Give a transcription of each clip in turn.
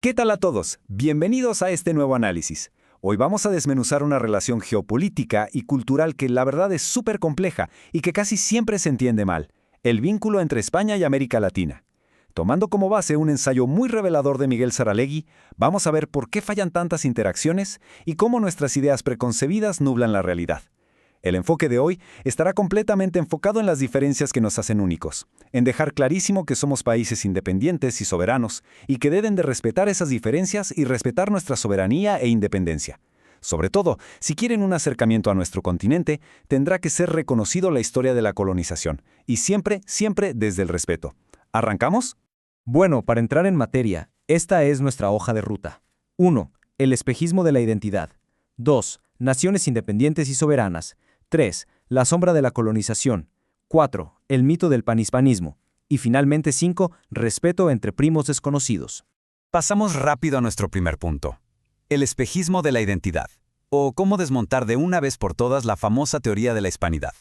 ¿Qué tal a todos? Bienvenidos a este nuevo análisis. Hoy vamos a desmenuzar una relación geopolítica y cultural que la verdad es súper compleja y que casi siempre se entiende mal, el vínculo entre España y América Latina. Tomando como base un ensayo muy revelador de Miguel Saralegui, vamos a ver por qué fallan tantas interacciones y cómo nuestras ideas preconcebidas nublan la realidad. El enfoque de hoy estará completamente enfocado en las diferencias que nos hacen únicos, en dejar clarísimo que somos países independientes y soberanos, y que deben de respetar esas diferencias y respetar nuestra soberanía e independencia. Sobre todo, si quieren un acercamiento a nuestro continente, tendrá que ser reconocido la historia de la colonización, y siempre, siempre desde el respeto. ¿Arrancamos? Bueno, para entrar en materia, esta es nuestra hoja de ruta. 1. El espejismo de la identidad. 2. Naciones independientes y soberanas. 3. La sombra de la colonización. 4. El mito del panhispanismo. Y finalmente 5. Respeto entre primos desconocidos. Pasamos rápido a nuestro primer punto. El espejismo de la identidad. O cómo desmontar de una vez por todas la famosa teoría de la hispanidad.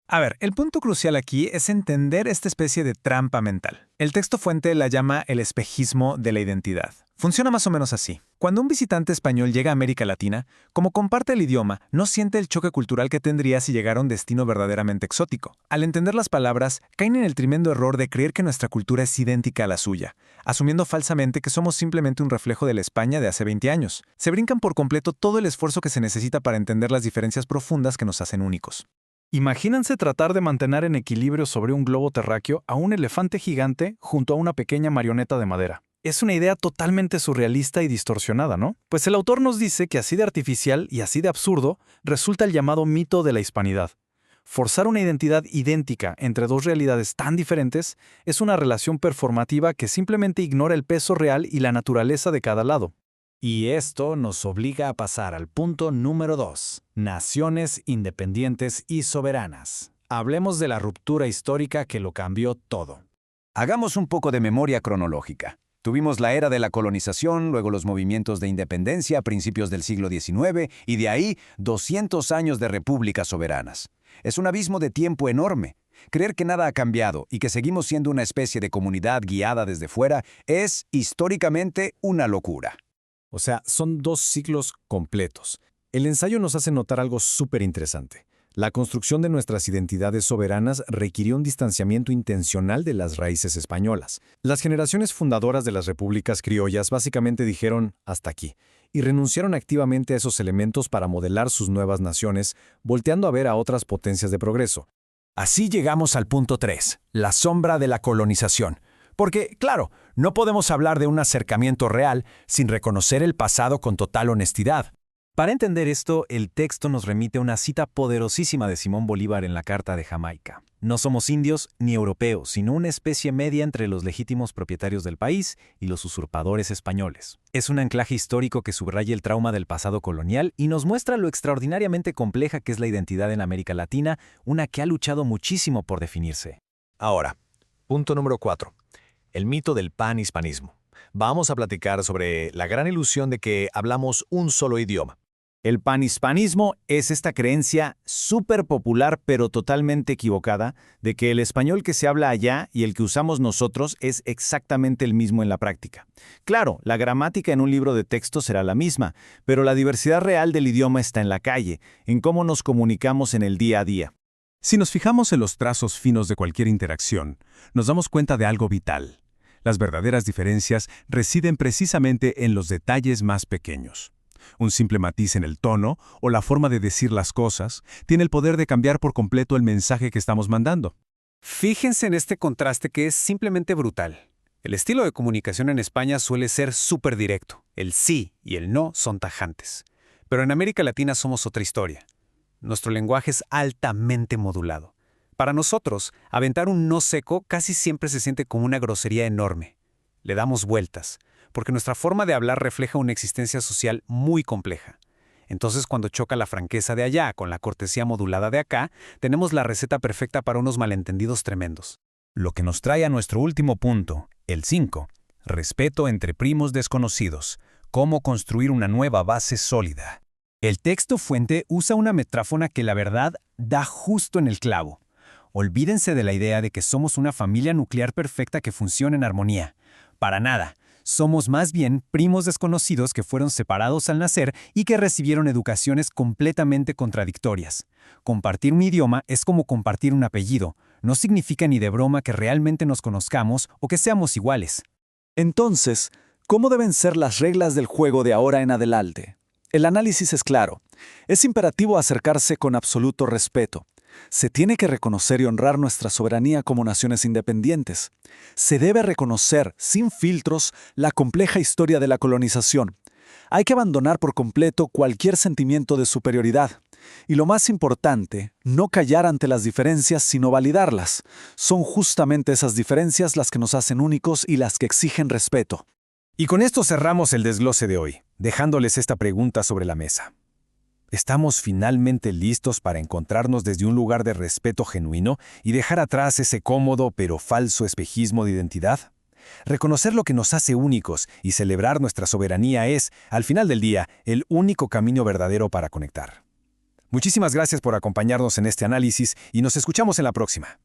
A ver, el punto crucial aquí es entender esta especie de trampa mental. El texto fuente la llama el espejismo de la identidad. Funciona más o menos así. Cuando un visitante español llega a América Latina, como comparte el idioma, no siente el choque cultural que tendría si llegara a un destino verdaderamente exótico. Al entender las palabras, caen en el tremendo error de creer que nuestra cultura es idéntica a la suya, asumiendo falsamente que somos simplemente un reflejo de la España de hace 20 años. Se brincan por completo todo el esfuerzo que se necesita para entender las diferencias profundas que nos hacen únicos. Imagínense tratar de mantener en equilibrio sobre un globo terráqueo a un elefante gigante junto a una pequeña marioneta de madera. Es una idea totalmente surrealista y distorsionada, ¿no? Pues el autor nos dice que así de artificial y así de absurdo resulta el llamado mito de la hispanidad. Forzar una identidad idéntica entre dos realidades tan diferentes es una relación performativa que simplemente ignora el peso real y la naturaleza de cada lado. Y esto nos obliga a pasar al punto número 2, naciones independientes y soberanas. Hablemos de la ruptura histórica que lo cambió todo. Hagamos un poco de memoria cronológica. Tuvimos la era de la colonización, luego los movimientos de independencia a principios del siglo XIX y de ahí 200 años de repúblicas soberanas. Es un abismo de tiempo enorme. Creer que nada ha cambiado y que seguimos siendo una especie de comunidad guiada desde fuera es históricamente una locura. O sea, son 2 ciclos completos. El ensayo nos hace notar algo súper interesante. La construcción de nuestras identidades soberanas requirió un distanciamiento intencional de las raíces españolas. Las generaciones fundadoras de las repúblicas criollas básicamente dijeron hasta aquí, y renunciaron activamente a esos elementos para modelar sus nuevas naciones, volteando a ver a otras potencias de progreso. Así llegamos al punto 3, la sombra de la colonización. Porque, claro, no podemos hablar de un acercamiento real sin reconocer el pasado con total honestidad. Para entender esto, el texto nos remite a una cita poderosísima de Simón Bolívar en la Carta de Jamaica. No somos indios ni europeos, sino una especie media entre los legítimos propietarios del país y los usurpadores españoles. Es un anclaje histórico que subraya el trauma del pasado colonial y nos muestra lo extraordinariamente compleja que es la identidad en América Latina, una que ha luchado muchísimo por definirse. Ahora, punto número 4. El mito del panhispanismo. Vamos a platicar sobre la gran ilusión de que hablamos un solo idioma. El panhispanismo es esta creencia súper popular pero totalmente equivocada de que el español que se habla allá y el que usamos nosotros es exactamente el mismo en la práctica. Claro, la gramática en un libro de texto será la misma, pero la diversidad real del idioma está en la calle, en cómo nos comunicamos en el día a día. Si nos fijamos en los trazos finos de cualquier interacción, nos damos cuenta de algo vital. Las verdaderas diferencias residen precisamente en los detalles más pequeños. Un simple matiz en el tono o la forma de decir las cosas tiene el poder de cambiar por completo el mensaje que estamos mandando. Fíjense en este contraste que es simplemente brutal. El estilo de comunicación en España suele ser súper directo. El sí y el no son tajantes. Pero en América Latina somos otra historia. Nuestro lenguaje es altamente modulado. Para nosotros, aventar un no seco casi siempre se siente como una grosería enorme. Le damos vueltas, porque nuestra forma de hablar refleja una existencia social muy compleja. Entonces, cuando choca la franqueza de allá con la cortesía modulada de acá, tenemos la receta perfecta para unos malentendidos tremendos. Lo que nos trae a nuestro último punto, el 5, respeto entre primos desconocidos, cómo construir una nueva base sólida. El texto fuente usa una metráfora que la verdad da justo en el clavo. Olvídense de la idea de que somos una familia nuclear perfecta que funciona en armonía. Para nada. Somos más bien primos desconocidos que fueron separados al nacer y que recibieron educaciones completamente contradictorias. Compartir un idioma es como compartir un apellido. No significa ni de broma que realmente nos conozcamos o que seamos iguales. Entonces, ¿cómo deben ser las reglas del juego de ahora en adelante? El análisis es claro. Es imperativo acercarse con absoluto respeto. Se tiene que reconocer y honrar nuestra soberanía como naciones independientes. Se debe reconocer, sin filtros, la compleja historia de la colonización. Hay que abandonar por completo cualquier sentimiento de superioridad. Y lo más importante, no callar ante las diferencias, sino validarlas. Son justamente esas diferencias las que nos hacen únicos y las que exigen respeto. Y con esto cerramos el desglose de hoy, dejándoles esta pregunta sobre la mesa. ¿Estamos finalmente listos para encontrarnos desde un lugar de respeto genuino y dejar atrás ese cómodo pero falso espejismo de identidad? Reconocer lo que nos hace únicos y celebrar nuestra soberanía es, al final del día, el único camino verdadero para conectar. Muchísimas gracias por acompañarnos en este análisis y nos escuchamos en la próxima.